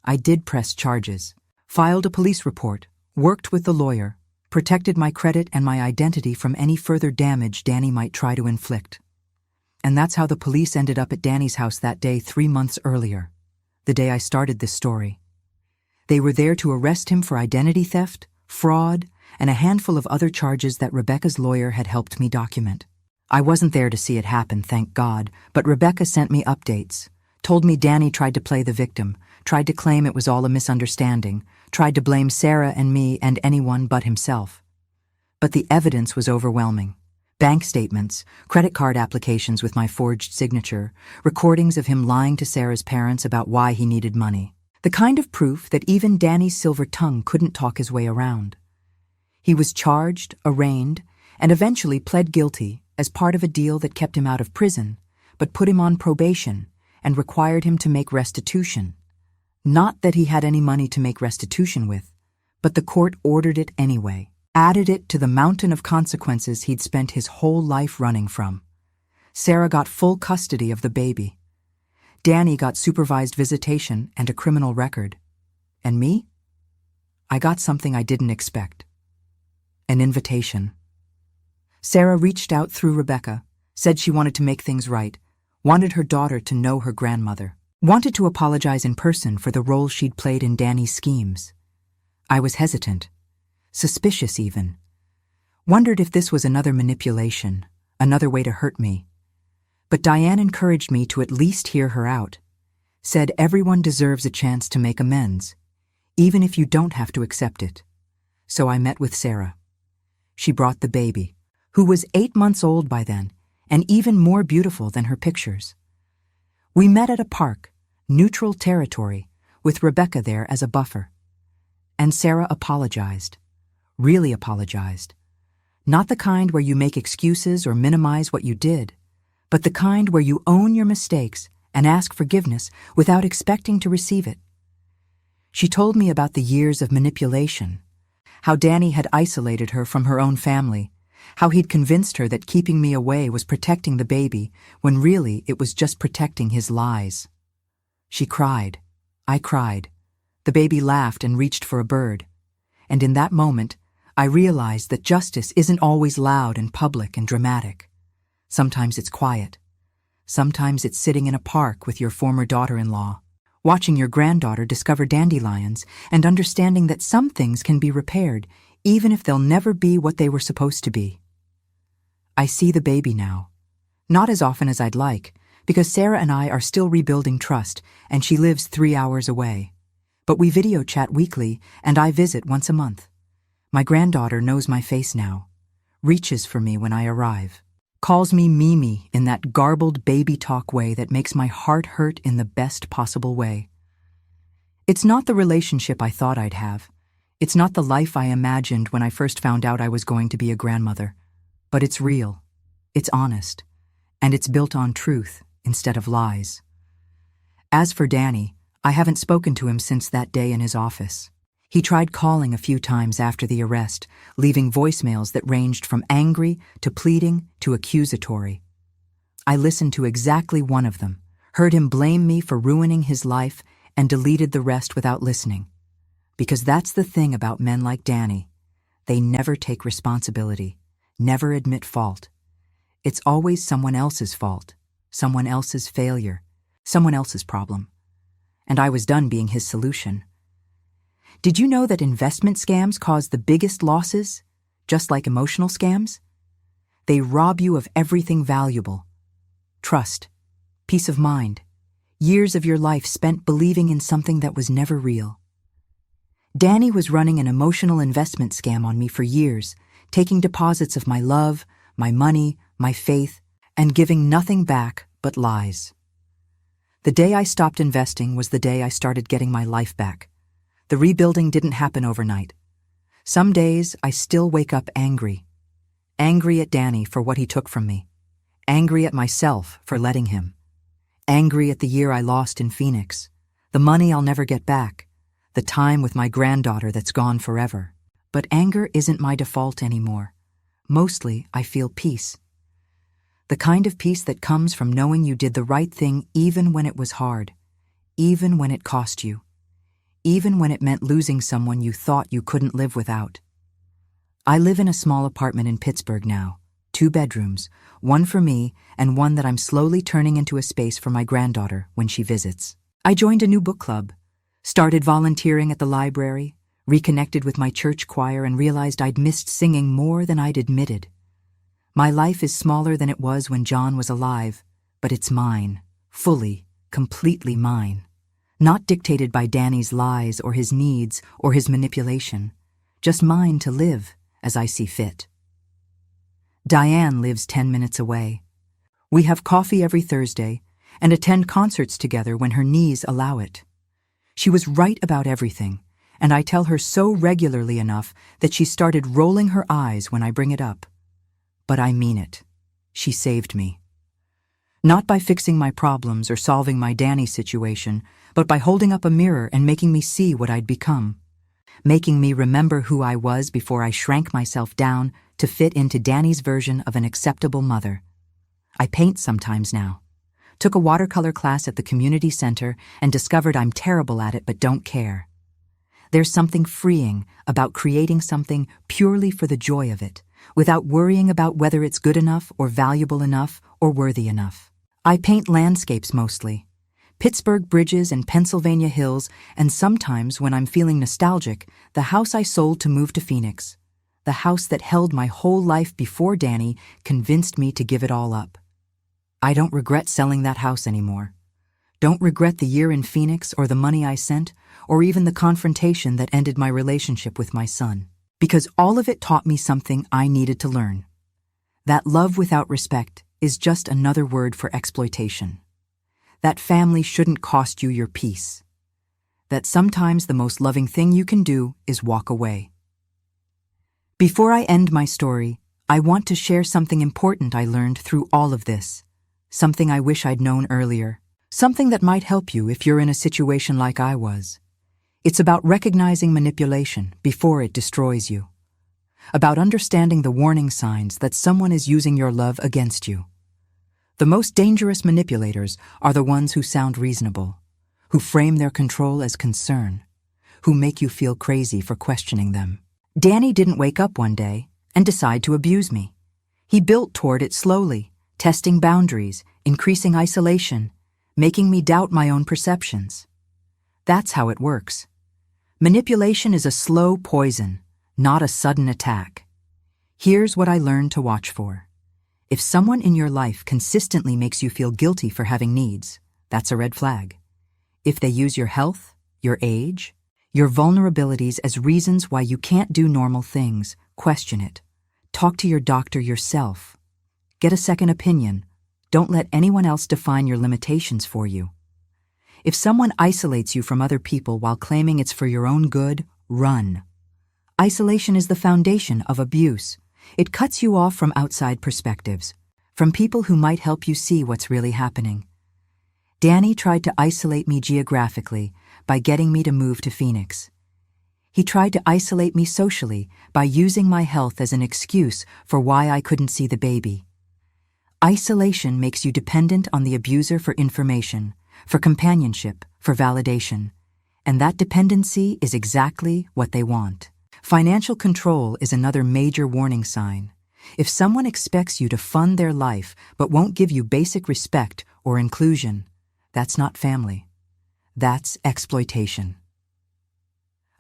I did press charges, filed a police report, worked with the lawyer, protected my credit and my identity from any further damage Danny might try to inflict. And that's how the police ended up at Danny's house that day 3 months earlier, the day I started this story. They were there to arrest him for identity theft, fraud, and a handful of other charges that Rebecca's lawyer had helped me document. I wasn't there to see it happen, thank God, but Rebecca sent me updates, told me Danny tried to play the victim, tried to claim it was all a misunderstanding, tried to blame Sarah and me and anyone but himself. But the evidence was overwhelming. Bank statements, credit card applications with my forged signature, recordings of him lying to Sarah's parents about why he needed money. The kind of proof that even Danny's silver tongue couldn't talk his way around. He was charged, arraigned, and eventually pled guilty as part of a deal that kept him out of prison, but put him on probation and required him to make restitution. Not that he had any money to make restitution with, but the court ordered it anyway, added it to the mountain of consequences he'd spent his whole life running from. Sarah got full custody of the baby. Danny got supervised visitation and a criminal record. And me? I got something I didn't expect. An invitation. Sarah reached out through Rebecca, said she wanted to make things right, wanted her daughter to know her grandmother, wanted to apologize in person for the role she'd played in Danny's schemes. I was hesitant, suspicious even. Wondered if this was another manipulation, another way to hurt me. But Diane encouraged me to at least hear her out, said everyone deserves a chance to make amends, even if you don't have to accept it. So I met with Sarah. She brought the baby, who was 8 months old by then, and even more beautiful than her pictures. We met at a park, neutral territory, with Rebecca there as a buffer. And Sarah apologized. Really apologized. Not the kind where you make excuses or minimize what you did, but the kind where you own your mistakes and ask forgiveness without expecting to receive it. She told me about the years of manipulation, how Danny had isolated her from her own family, how he'd convinced her that keeping me away was protecting the baby, when really it was just protecting his lies. She cried. I cried. The baby laughed and reached for a bird. And in that moment, I realized that justice isn't always loud and public and dramatic. Sometimes it's quiet. Sometimes it's sitting in a park with your former daughter-in-law, watching your granddaughter discover dandelions and understanding that some things can be repaired even if they'll never be what they were supposed to be. I see the baby now. Not as often as I'd like, because Sarah and I are still rebuilding trust and she lives 3 hours away. But we video chat weekly and I visit once a month. My granddaughter knows my face now, reaches for me when I arrive, calls me Mimi in that garbled baby talk way that makes my heart hurt in the best possible way. It's not the relationship I thought I'd have. It's not the life I imagined when I first found out I was going to be a grandmother. But it's real, it's honest, and it's built on truth instead of lies. As for Danny, I haven't spoken to him since that day in his office. He tried calling a few times after the arrest, leaving voicemails that ranged from angry to pleading to accusatory. I listened to exactly one of them, heard him blame me for ruining his life, and deleted the rest without listening. Because that's the thing about men like Danny. They never take responsibility, never admit fault. It's always someone else's fault, someone else's failure, someone else's problem. And I was done being his solution. Did you know that investment scams cause the biggest losses, just like emotional scams? They rob you of everything valuable. Trust, peace of mind, years of your life spent believing in something that was never real. Danny was running an emotional investment scam on me for years, taking deposits of my love, my money, my faith, and giving nothing back but lies. The day I stopped investing was the day I started getting my life back. The rebuilding didn't happen overnight. Some days I still wake up angry. Angry at Danny for what he took from me. Angry at myself for letting him. Angry at the year I lost in Phoenix. The money I'll never get back. The time with my granddaughter that's gone forever. But anger isn't my default anymore. Mostly, I feel peace. The kind of peace that comes from knowing you did the right thing even when it was hard. Even when it cost you. Even when it meant losing someone you thought you couldn't live without. I live in a small apartment in Pittsburgh now, 2 bedrooms, one for me and one that I'm slowly turning into a space for my granddaughter when she visits. I joined a new book club, started volunteering at the library, reconnected with my church choir and realized I'd missed singing more than I'd admitted. My life is smaller than it was when John was alive, but it's mine, fully, completely mine. Not dictated by Danny's lies or his needs or his manipulation, just mine to live as I see fit. Diane lives 10 minutes away. We have coffee every Thursday and attend concerts together when her knees allow it. She was right about everything, and I tell her so regularly enough that she started rolling her eyes when I bring it up. But I mean it. She saved me. Not by fixing my problems or solving my Danny situation, but by holding up a mirror and making me see what I'd become. Making me remember who I was before I shrank myself down to fit into Danny's version of an acceptable mother. I paint sometimes now. Took a watercolor class at the community center and discovered I'm terrible at it but don't care. There's something freeing about creating something purely for the joy of it, without worrying about whether it's good enough or valuable enough or worthy enough. I paint landscapes mostly. Pittsburgh bridges and Pennsylvania hills, and sometimes when I'm feeling nostalgic, the house I sold to move to Phoenix. The house that held my whole life before Danny convinced me to give it all up. I don't regret selling that house anymore. Don't regret the year in Phoenix or the money I sent, or even the confrontation that ended my relationship with my son. Because all of it taught me something I needed to learn. That love without respect is just another word for exploitation. That family shouldn't cost you your peace. That sometimes the most loving thing you can do is walk away. Before I end my story, I want to share something important I learned through all of this. Something I wish I'd known earlier. Something that might help you if you're in a situation like I was. It's about recognizing manipulation before it destroys you. About understanding the warning signs that someone is using your love against you. The most dangerous manipulators are the ones who sound reasonable, who frame their control as concern, who make you feel crazy for questioning them. Danny didn't wake up one day and decide to abuse me. He built toward it slowly, testing boundaries, increasing isolation, making me doubt my own perceptions. That's how it works. Manipulation is a slow poison, not a sudden attack. Here's what I learned to watch for. If someone in your life consistently makes you feel guilty for having needs, that's a red flag. If they use your health, your age, your vulnerabilities as reasons why you can't do normal things, question it. Talk to your doctor yourself. Get a second opinion. Don't let anyone else define your limitations for you. If someone isolates you from other people while claiming it's for your own good, run. Isolation is the foundation of abuse. It cuts you off from outside perspectives, from people who might help you see what's really happening. Danny tried to isolate me geographically by getting me to move to Phoenix. He tried to isolate me socially by using my health as an excuse for why I couldn't see the baby. Isolation makes you dependent on the abuser for information, for companionship, for validation. And that dependency is exactly what they want. Financial control is another major warning sign. If someone expects you to fund their life but won't give you basic respect or inclusion, that's not family. That's exploitation.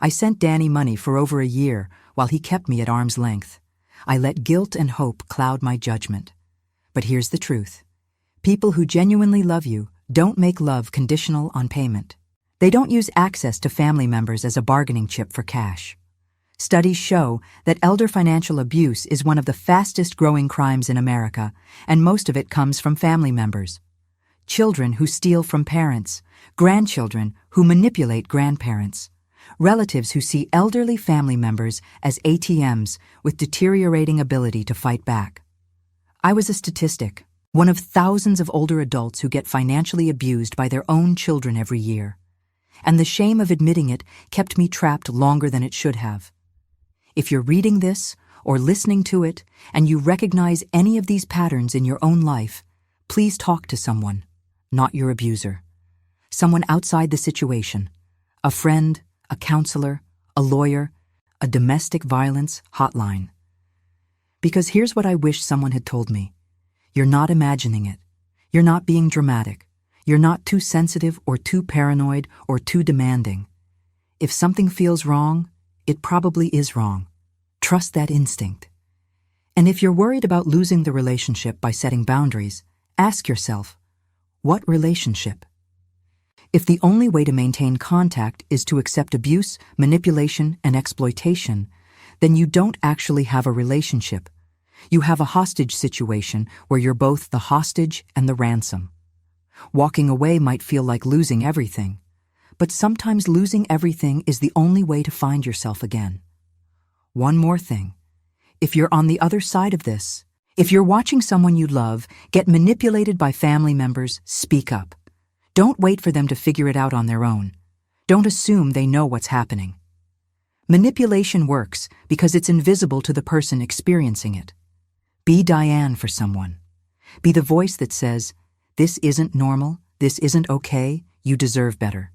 I sent Danny money for over a year while he kept me at arm's length. I let guilt and hope cloud my judgment. But here's the truth. People who genuinely love you don't make love conditional on payment. They don't use access to family members as a bargaining chip for cash. Studies show that elder financial abuse is one of the fastest growing crimes in America, and most of it comes from family members. Children who steal from parents, grandchildren who manipulate grandparents, relatives who see elderly family members as ATMs with deteriorating ability to fight back. I was a statistic, one of thousands of older adults who get financially abused by their own children every year. And the shame of admitting it kept me trapped longer than it should have. If you're reading this or listening to it and you recognize any of these patterns in your own life, please talk to someone, not your abuser. Someone outside the situation, a friend, a counselor, a lawyer, a domestic violence hotline. Because here's what I wish someone had told me. You're not imagining it. You're not being dramatic. You're not too sensitive or too paranoid or too demanding. If something feels wrong, it probably is wrong. Trust that instinct. And if you're worried about losing the relationship by setting boundaries, ask yourself, what relationship? If the only way to maintain contact is to accept abuse, manipulation, and exploitation, then you don't actually have a relationship. You have a hostage situation where you're both the hostage and the ransom. Walking away might feel like losing everything, but sometimes losing everything is the only way to find yourself again. One more thing. If you're on the other side of this, if you're watching someone you love get manipulated by family members, speak up. Don't wait for them to figure it out on their own. Don't assume they know what's happening. Manipulation works because it's invisible to the person experiencing it. Be Diane for someone. Be the voice that says, "This isn't normal, this isn't okay, you deserve better."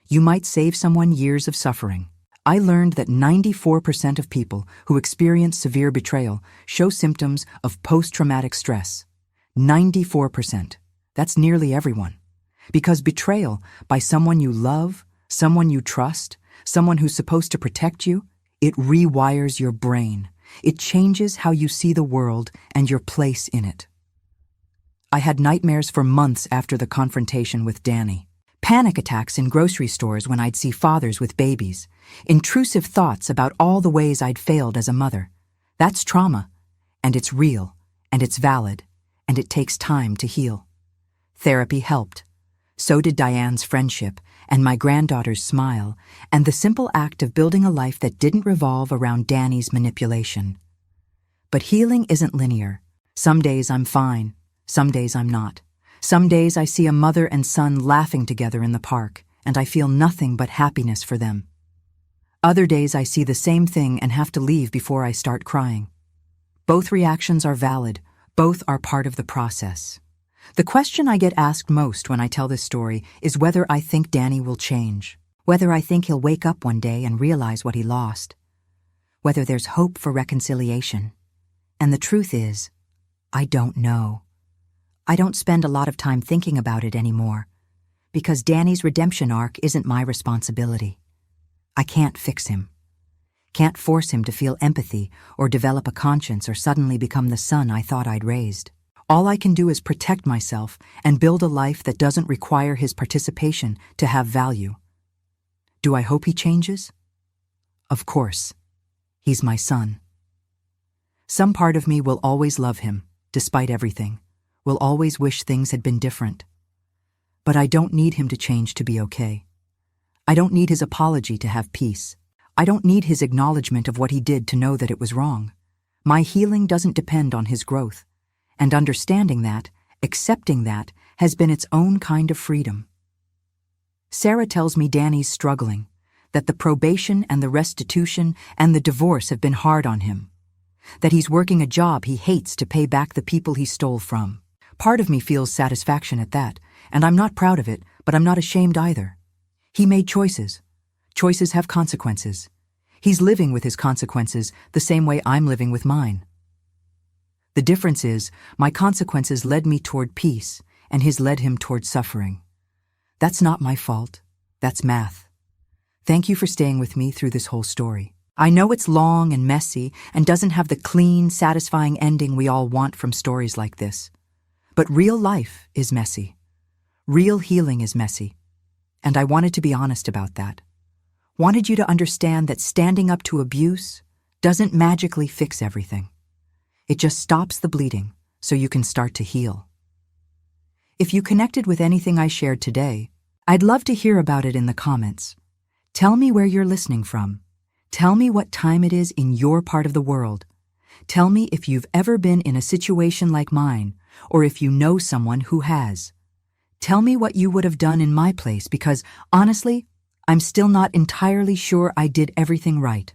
You might save someone years of suffering. I learned that 94% of people who experience severe betrayal show symptoms of post-traumatic stress. 94%. That's nearly everyone. Because betrayal by someone you love, someone you trust, someone who's supposed to protect you, it rewires your brain. It changes how you see the world and your place in it. I had nightmares for months after the confrontation with Danny. Panic attacks in grocery stores when I'd see fathers with babies. Intrusive thoughts about all the ways I'd failed as a mother. That's trauma. And it's real. And it's valid. And it takes time to heal. Therapy helped. So did Diane's friendship, and my granddaughter's smile, and the simple act of building a life that didn't revolve around Danny's manipulation. But healing isn't linear. Some days I'm fine. Some days I'm not. Some days I see a mother and son laughing together in the park, and I feel nothing but happiness for them. Other days I see the same thing and have to leave before I start crying. Both reactions are valid. Both are part of the process. The question I get asked most when I tell this story is whether I think Danny will change, whether I think he'll wake up one day and realize what he lost, whether there's hope for reconciliation. And the truth is, I don't know. I don't spend a lot of time thinking about it anymore, because Danny's redemption arc isn't my responsibility. I can't fix him. Can't force him to feel empathy or develop a conscience or suddenly become the son I thought I'd raised. All I can do is protect myself and build a life that doesn't require his participation to have value. Do I hope he changes? Of course. He's my son. Some part of me will always love him, despite everything, will always wish things had been different. But I don't need him to change to be okay. I don't need his apology to have peace. I don't need his acknowledgement of what he did to know that it was wrong. My healing doesn't depend on his growth. And understanding that, accepting that, has been its own kind of freedom. Sarah tells me Danny's struggling, that the probation and the restitution and the divorce have been hard on him, that he's working a job he hates to pay back the people he stole from. Part of me feels satisfaction at that, and I'm not proud of it, but I'm not ashamed either. He made choices. Choices have consequences. He's living with his consequences the same way I'm living with mine. The difference is, my consequences led me toward peace, and his led him toward suffering. That's not my fault. That's math. Thank you for staying with me through this whole story. I know it's long and messy and doesn't have the clean, satisfying ending we all want from stories like this. But real life is messy. Real healing is messy. And I wanted to be honest about that. Wanted you to understand that standing up to abuse doesn't magically fix everything. It just stops the bleeding so you can start to heal. If you connected with anything I shared today, I'd love to hear about it in the comments. Tell me where you're listening from. Tell me what time it is in your part of the world. Tell me if you've ever been in a situation like mine, or if you know someone who has. Tell me what you would have done in my place, because, honestly, I'm still not entirely sure I did everything right.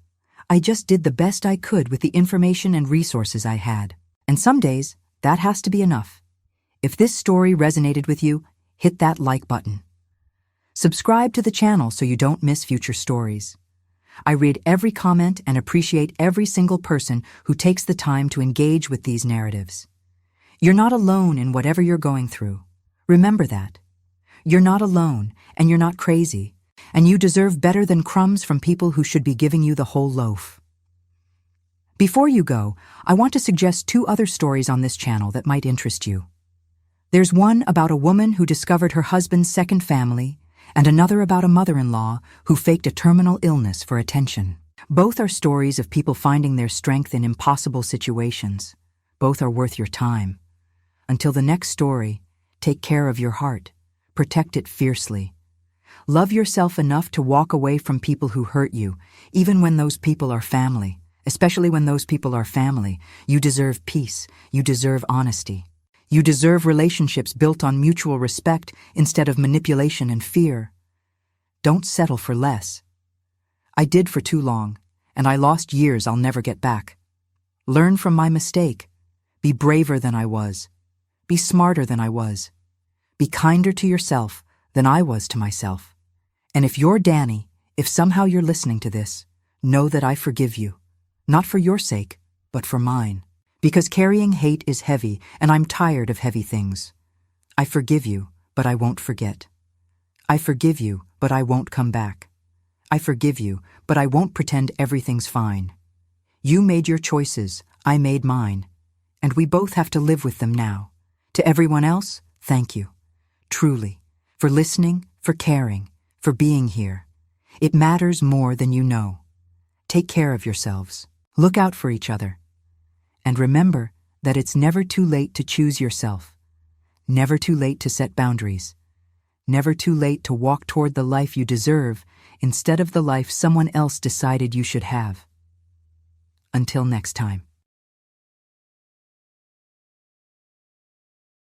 I just did the best I could with the information and resources I had. And some days, that has to be enough. If this story resonated with you, hit that like button. Subscribe to the channel so you don't miss future stories. I read every comment and appreciate every single person who takes the time to engage with these narratives. You're not alone in whatever you're going through. Remember that. You're not alone, and you're not crazy. And you deserve better than crumbs from people who should be giving you the whole loaf. Before you go, I want to suggest 2 other stories on this channel that might interest you. There's one about a woman who discovered her husband's second family, and another about a mother-in-law who faked a terminal illness for attention. Both are stories of people finding their strength in impossible situations. Both are worth your time. Until the next story, take care of your heart. Protect it fiercely. Love yourself enough to walk away from people who hurt you, even when those people are family. Especially when those people are family. You deserve peace. You deserve honesty. You deserve relationships built on mutual respect instead of manipulation and fear. Don't settle for less. I did for too long, and I lost years I'll never get back. Learn from my mistake. Be braver than I was. Be smarter than I was. Be kinder to yourself than I was to myself. And if you're Danny, if somehow you're listening to this, know that I forgive you. Not for your sake, but for mine. Because carrying hate is heavy, and I'm tired of heavy things. I forgive you, but I won't forget. I forgive you, but I won't come back. I forgive you, but I won't pretend everything's fine. You made your choices, I made mine. And we both have to live with them now. To everyone else, thank you. Truly. For listening, for caring, for being here. It matters more than you know. Take care of yourselves. Look out for each other. And remember that it's never too late to choose yourself. Never too late to set boundaries. Never too late to walk toward the life you deserve instead of the life someone else decided you should have. Until next time.